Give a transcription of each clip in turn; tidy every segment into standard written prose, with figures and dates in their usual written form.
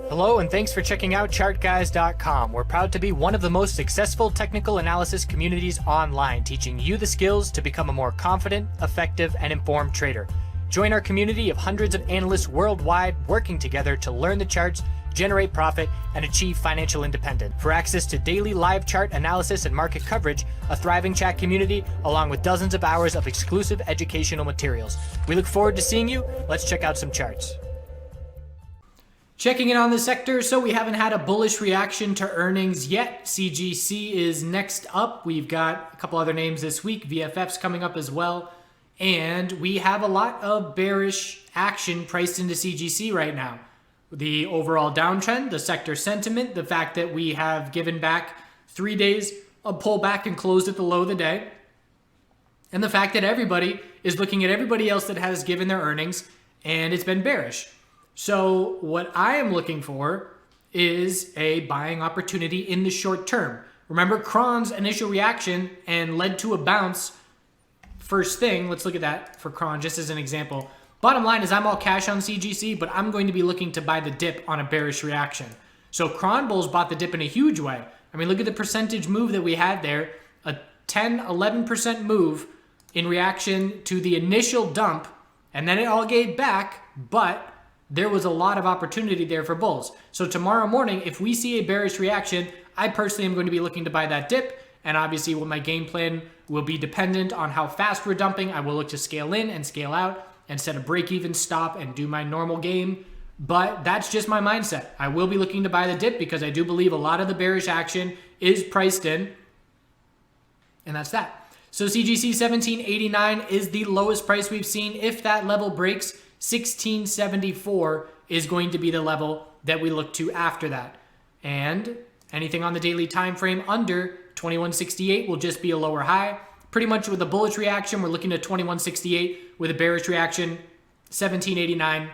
Hello and thanks for checking out ChartGuys.com. We're proud to be one of the most successful technical analysis communities online, teaching you the skills to become a more confident, effective, and informed trader. Join our community of hundreds of analysts worldwide working together to learn the charts, generate profit, and achieve financial independence. For access to daily live chart analysis and market coverage, a thriving chat community, along with dozens of hours of exclusive educational materials. We look forward to seeing you. Let's check out some charts. Checking in on the sector, so we haven't had a bullish reaction to earnings yet. CGC is next up. We've got a couple other names this week. VFF's coming up as well. And we have a lot of bearish action priced into CGC right now. The overall downtrend, the sector sentiment, the fact that we have given back 3 days of pullback and closed at the low of the day, and the fact that everybody is looking at everybody else that has given their earnings and it's been bearish. So what I am looking for is a buying opportunity in the short term. Remember Cron's initial reaction and led to a bounce first thing. Let's look at that for Cron just as an example. Bottom line is I'm all cash on CGC, but I'm going to be looking to buy the dip on a bearish reaction. So Cron Bulls bought the dip in a huge way. I mean, look at the percentage move that we had there. A 10, 11% move in reaction to the initial dump, and then it all gave back, but there was a lot of opportunity there for bulls. So tomorrow morning, if we see a bearish reaction, I personally am going to be looking to buy that dip. And obviously what my game plan will be dependent on how fast we're dumping. I will look to scale in and scale out and set a break even stop and do my normal game. But that's just my mindset. I will be looking to buy the dip because I do believe a lot of the bearish action is priced in. And that's that. So CGC 1789 is the lowest price we've seen. If that level breaks, 1674 is going to be the level that we look to after that. And anything on the daily time frame under 2168 will just be a lower high. Pretty much with a bullish reaction, we're looking at 2168. With a bearish reaction, 1789,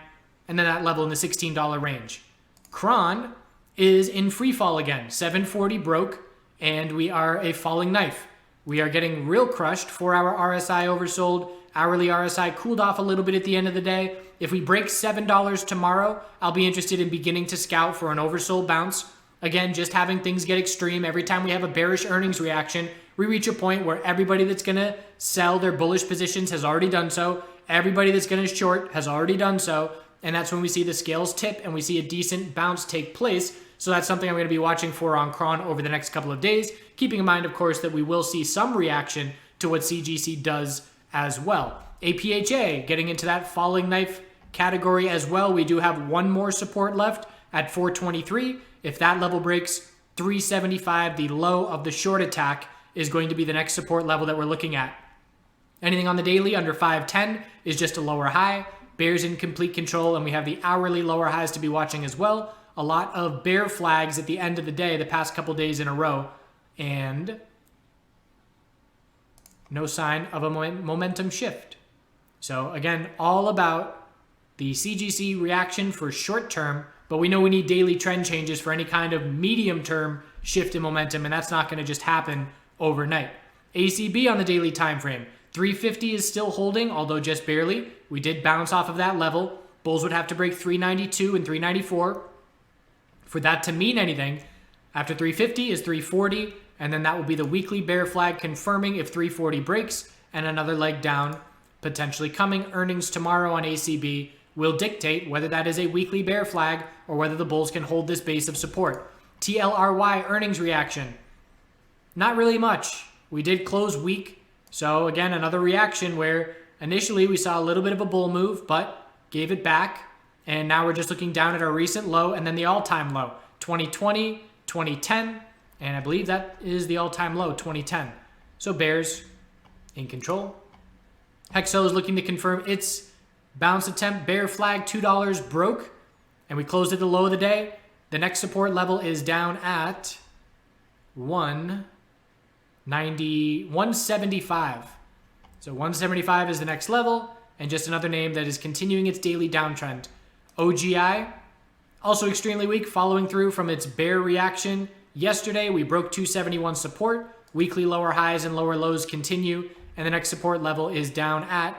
and then that level in the $16 range. Cron is in free fall again. 740 broke, and we are a falling knife. We are getting real crushed. 4-hour RSI oversold. Hourly RSI cooled off a little bit at the end of the day. If we break $7 tomorrow, I'll be interested in beginning to scout for an oversold bounce. Again, just having things get extreme. Every time we have a bearish earnings reaction, we reach a point where everybody that's going to sell their bullish positions has already done so. Everybody that's going to short has already done so. And that's when we see the scales tip and we see a decent bounce take place. So that's something I'm going to be watching for on Cron over the next couple of days. Keeping in mind, of course, that we will see some reaction to what CGC does as well. APHA getting into that falling knife category as well. We do have one more support left at 423. If that level breaks, 375, the low of the short attack, is going to be the next support level that we're looking at. Anything on the daily under 510 is just a lower high. Bears in complete control, and we have the hourly lower highs to be watching as well. A lot of bear flags at the end of the day, the past couple days in a row, and no sign of a momentum shift. So again, all about the CGC reaction for short term, but we know we need daily trend changes for any kind of medium term shift in momentum, and that's not going to just happen overnight. ACB on the daily time frame. 350 is still holding, although just barely. We did bounce off of that level. Bulls would have to break 392 and 394 for that to mean anything. After 350 is 340, and then that will be the weekly bear flag confirming if 340 breaks, and another leg down potentially coming. Earnings tomorrow on ACB will dictate whether that is a weekly bear flag or whether the bulls can hold this base of support. TLRY earnings reaction. Not really much. We did close weak. So again, another reaction where initially we saw a little bit of a bull move, but gave it back. And now we're just looking down at our recent low and then the all-time low. 2020, 2010, and I believe that is the all-time low, 2010. So bears in control. Hexo is looking to confirm its bounce attempt. Bear flag, $2 broke, and we closed at the low of the day. The next support level is down at 175. So 175 is the next level, and just another name that is continuing its daily downtrend. OGI, also extremely weak, following through from its bear reaction. Yesterday, we broke 271 support. Weekly lower highs and lower lows continue, and the next support level is down at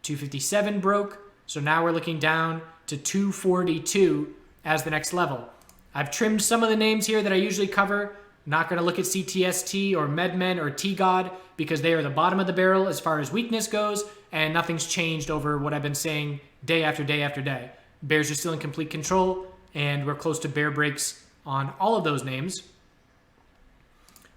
257 broke. So now we're looking down to 242 as the next level. I've trimmed some of the names here that I usually cover. Not going to look at CTST or MedMen or T-God because they are the bottom of the barrel as far as weakness goes, and nothing's changed over what I've been saying day after day after day. Bears are still in complete control, and we're close to bear breaks on all of those names.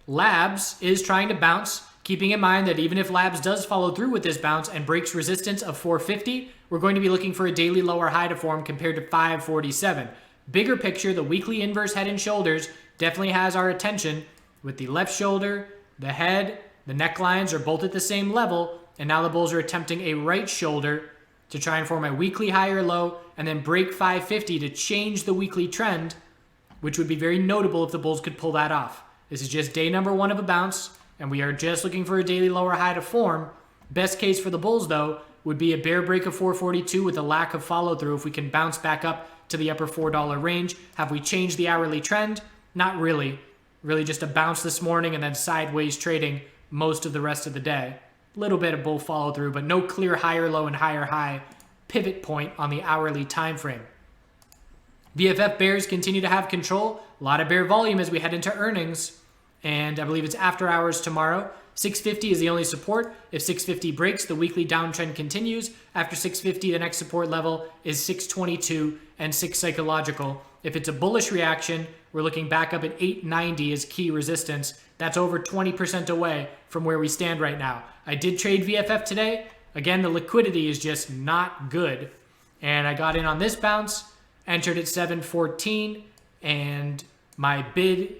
Labs is trying to bounce, keeping in mind that even if Labs does follow through with this bounce and breaks resistance of 450, we're going to be looking for a daily lower high to form compared to 547. Bigger picture, the weekly inverse head and shoulders definitely has our attention with the left shoulder, the head, the necklines are both at the same level, and now the bulls are attempting a right shoulder to try and form a weekly high or low and then break 550 to change the weekly trend, which would be very notable if the bulls could pull that off. This is just day number 1 of a bounce, and we are just looking for a daily lower high to form. Best case for the bulls, though, would be a bear break of 442 with a lack of follow through if we can bounce back up to the upper $4 range. Have we changed the hourly trend? Not really. Really just a bounce this morning and then sideways trading most of the rest of the day. Little bit of bull follow through, but no clear higher low and higher high pivot point on the hourly time frame. VFF bears continue to have control. A lot of bear volume as we head into earnings. And I believe it's after hours tomorrow. 650 is the only support. If 650 breaks, the weekly downtrend continues. After 650, the next support level is 622 and 6 psychological. If it's a bullish reaction, we're looking back up at 890 as key resistance. That's over 20% away from where we stand right now. I did trade VFF today. Again, the liquidity is just not good. And I got in on this bounce, entered at 714, and my bid,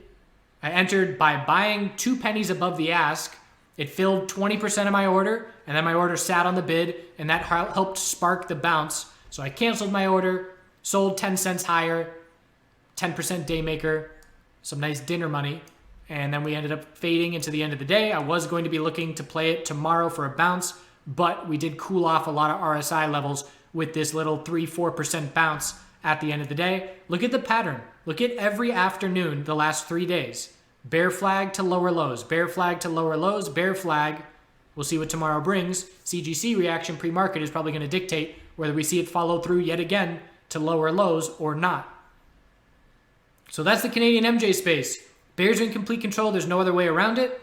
I entered by buying 2 pennies above the ask. It filled 20% of my order, and then my order sat on the bid, and that helped spark the bounce. So I canceled my order, sold 10 cents higher, 10% day maker, some nice dinner money, and then we ended up fading into the end of the day. I was going to be looking to play it tomorrow for a bounce, but we did cool off a lot of RSI levels with this little 3-4% bounce at the end of the day. Look at the pattern. Look at every afternoon the last 3 days. Bear flag to lower lows, bear flag to lower lows, bear flag. We'll see what tomorrow brings. CGC reaction pre-market is probably going to dictate whether we see it follow through yet again to lower lows or not. So that's the Canadian MJ space. Bears are in complete control. There's no other way around it.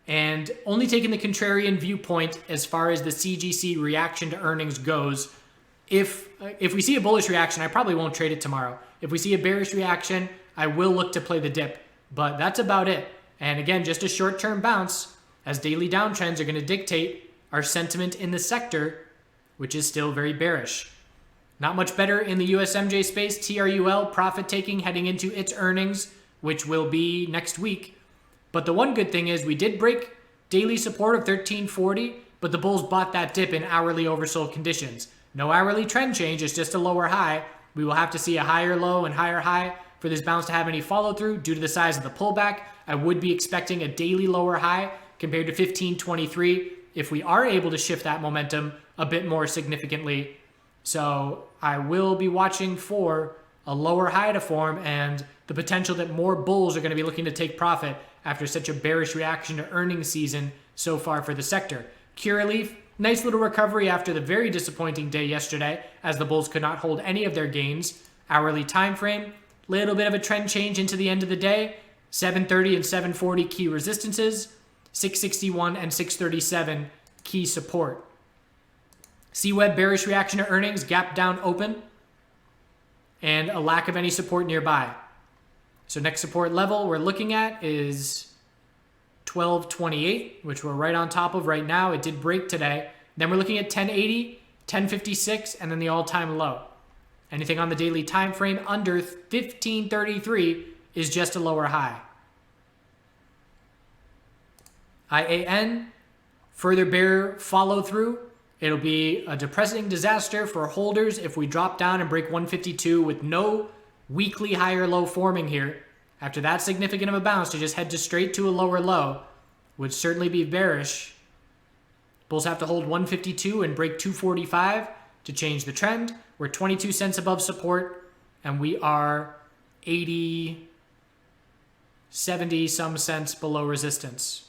And only taking the contrarian viewpoint as far as the CGC reaction to earnings goes. If we see a bullish reaction, I probably won't trade it tomorrow. If we see a bearish reaction, I will look to play the dip. But that's about it. And again, just a short-term bounce as daily downtrends are going to dictate our sentiment in the sector, which is still very bearish. Not much better in the USMJ space. TRUL profit taking heading into its earnings, which will be next week. But the one good thing is we did break daily support of 1340, but the bulls bought that dip in hourly oversold conditions. No hourly trend change, it's just a lower high. We will have to see a higher low and higher high for this bounce to have any follow through due to the size of the pullback. I would be expecting a daily lower high compared to 1523 if we are able to shift that momentum a bit more significantly. So I will be watching for a lower high to form and the potential that more bulls are going to be looking to take profit after such a bearish reaction to earnings season so far for the sector. Curaleaf, nice little recovery after the very disappointing day yesterday as the bulls could not hold any of their gains. Hourly time frame, little bit of a trend change into the end of the day. 730 and 740 key resistances, 661 and 637 key support. C-Web bearish reaction to earnings, gap down open, and a lack of any support nearby. So next support level we're looking at is 1228, which we're right on top of right now. It did break today. Then we're looking at 1080, 1056, and then the all-time low. Anything on the daily time frame under 1533 is just a lower high. IAN, further bear follow through. It'll be a depressing disaster for holders if we drop down and break 152 with no weekly higher low forming here. After that significant of a bounce to just head to straight to a lower low would certainly be bearish. Bulls have to hold 152 and break 245 to change the trend. We're 22 cents above support and we are 80, 70 some cents below resistance.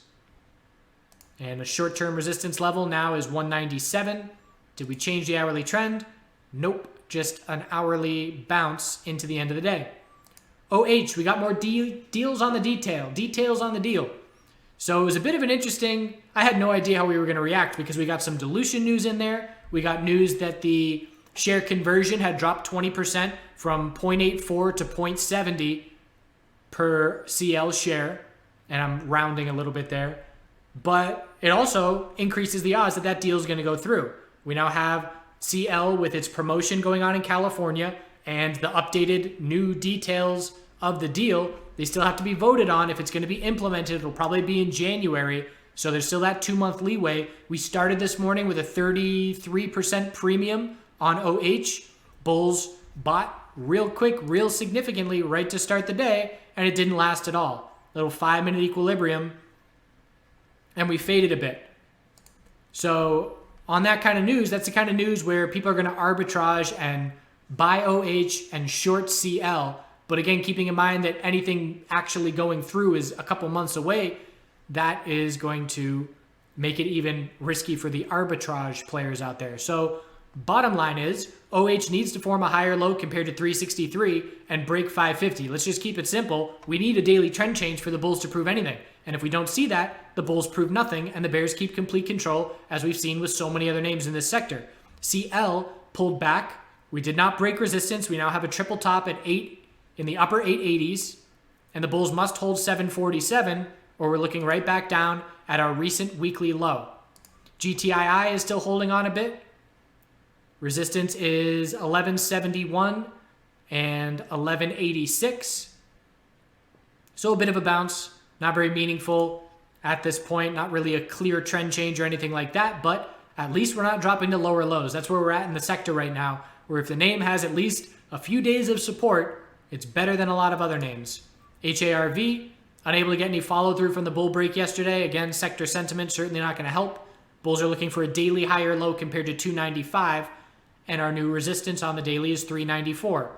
And a short-term resistance level now is 197. Did we change the hourly trend? Nope. just an hourly bounce into the end of the day. OH, we got more deals on the details on the deal. So it was a bit of an interesting, I had no idea how we were going to react because we got some dilution news in there. We got news that the share conversion had dropped 20% from 0.84 to 0.70 per CL share. And I'm rounding a little bit there. But it also increases the odds that that deal is going to go through. We now have CL with its promotion going on in California and the updated new details of the deal. They still have to be voted on. If it's going to be implemented, it'll probably be in January. So there's still that 2-month leeway. We started this morning with a 33% premium on OH. Bulls bought real quick, real significantly right to start the day, and it didn't last at all. Little 5-minute equilibrium, and we faded a bit. So on that kind of news, that's the kind of news where people are going to arbitrage and buy OH and short CL. But again, keeping in mind that anything actually going through is a couple months away, that is going to make it even risky for the arbitrage players out there. So bottom line is OH needs to form a higher low compared to 363 and break 550. Let's just keep it simple. We need a daily trend change for the bulls to prove anything. And if we don't see that, the bulls prove nothing and the bears keep complete control, as we've seen with so many other names in this sector. CL pulled back. We did not break resistance. We now have a triple top at 8 in the upper 880s, and the bulls must hold 747 or we're looking right back down at our recent weekly low. GTII is still holding on a bit. Resistance is 1171 and 1186. So a bit of a bounce, not very meaningful at this point, not really a clear trend change or anything like that, but at least we're not dropping to lower lows. That's where we're at in the sector right now, where if the name has at least a few days of support, it's better than a lot of other names. HARV, unable to get any follow through from the bull break yesterday. Again, sector sentiment certainly not going to help. Bulls are looking for a daily higher low compared to 295. And our new resistance on the daily is 394.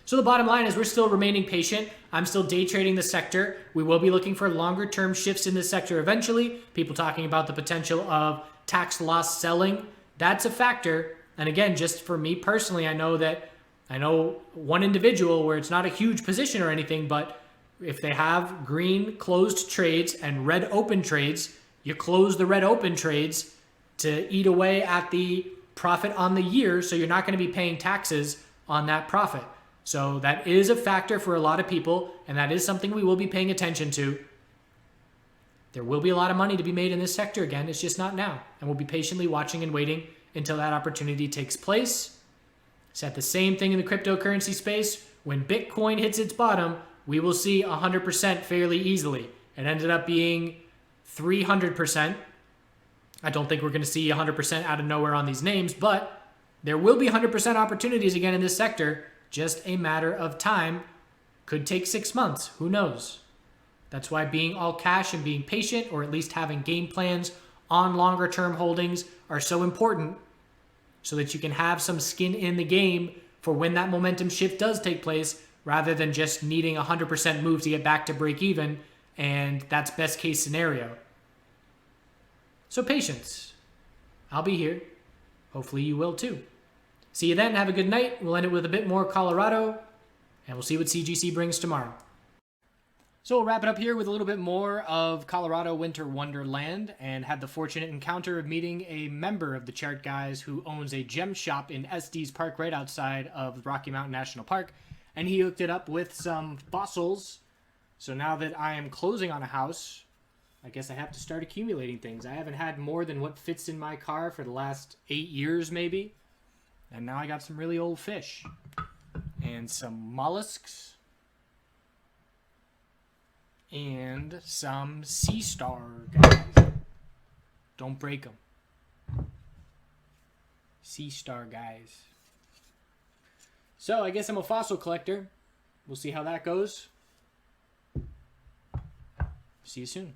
So the bottom line is we're still remaining patient. I'm still day trading the sector. We will be looking for longer term shifts in this sector eventually. People talking about the potential of tax loss selling. That's a factor. And again, just for me personally, I know one individual where it's not a huge position or anything, but if they have green closed trades and red open trades, you close the red open trades to eat away at the profit on the year, so you're not going to be paying taxes on that profit. So that is a factor for a lot of people, and that is something we will be paying attention to. There will be a lot of money to be made in this sector again, it's just not now. And we'll be patiently watching and waiting until that opportunity takes place. Said the same thing in the cryptocurrency space. When Bitcoin hits its bottom, we will see 100% fairly easily. It ended up being 300%. I don't think we're going to see 100% out of nowhere on these names, but there will be 100% opportunities again in this sector. Just a matter of time. Could take 6 months. Who knows? That's why being all cash and being patient, or at least having game plans on longer term holdings, are so important, so that you can have some skin in the game for when that momentum shift does take place, rather than just needing a 100% move to get back to break even, and that's best case scenario. So patience. I'll be here. Hopefully you will too. See you then. Have a good night. We'll end it with a bit more Colorado, and we'll see what CGC brings tomorrow. So we'll wrap it up here with a little bit more of Colorado Winter Wonderland, and had the fortunate encounter of meeting a member of the Chart Guys who owns a gem shop in Estes Park right outside of Rocky Mountain National Park, and he hooked it up with some fossils. So now that I am closing on a house, I guess I have to start accumulating things. I haven't had more than what fits in my car for the last 8 years maybe, and now I got some really old fish and some mollusks and some sea star guys. Don't break them. Sea star guys. So I guess I'm a fossil collector. We'll see how that goes. See you soon.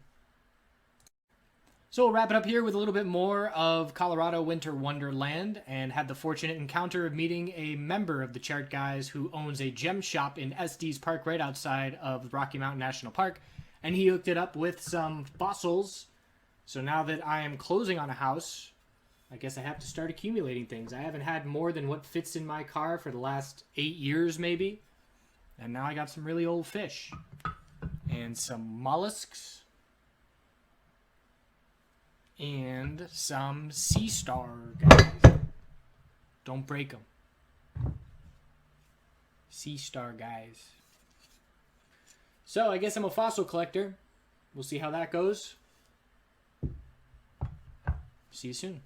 So we'll wrap it up here with a little bit more of Colorado Winter Wonderland, and had the fortunate encounter of meeting a member of the Chart Guys who owns a gem shop in Estes Park right outside of Rocky Mountain National Park, and he hooked it up with some fossils. So now that I am closing on a house, I guess I have to start accumulating things. I haven't had more than what fits in my car for the last 8 years, maybe. And now I got some really old fish. And some mollusks. And some sea star guys. Don't break them. Sea star guys. So I guess I'm a fossil collector. We'll see how that goes. See you soon.